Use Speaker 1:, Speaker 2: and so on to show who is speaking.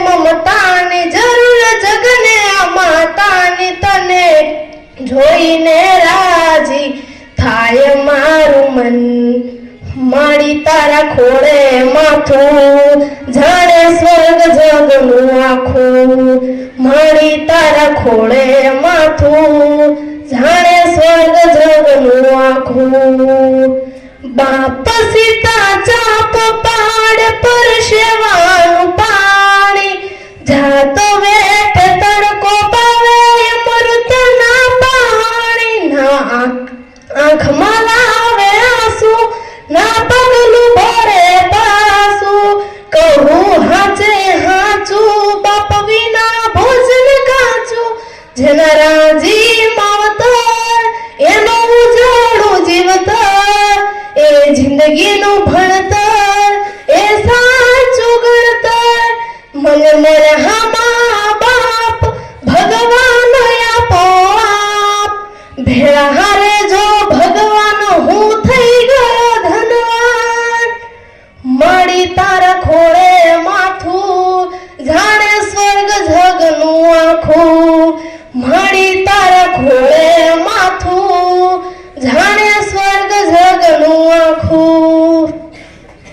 Speaker 1: મમતાની જરૂર જગને આ માતાની તને જોઈને રાજી થાય મારું મન મારી તારા ખોળે માથું જાણે સ્વર્ગ જગનું આખું મારી તારા ખોળે માથું જાણે સ્વર્ગ જગનું આખું બાપ સીતા ચાપ પાડ પર સેવાનું પાણી જાતો વેઠ તડકો પાવે મૃતના પાણી ના આંખમાં લાવે આંસુ ના પગલું ભરે પાસું કહું હાચે હાચું બાપ વિના ભોજન કાચું જેના રાજી માવતર એનું ઉજાડું જીવતર એ જિંદગીનું ભણતર એ સાચું ગણતર મને મળે હા બાપ ભગવાન આપો આપ ભેળા હારે જો ભગવાન હું થઈ ગયો ધનવાન મારી તારા ખોળે માથું જાણે સ્વર્ગ જગનું આખું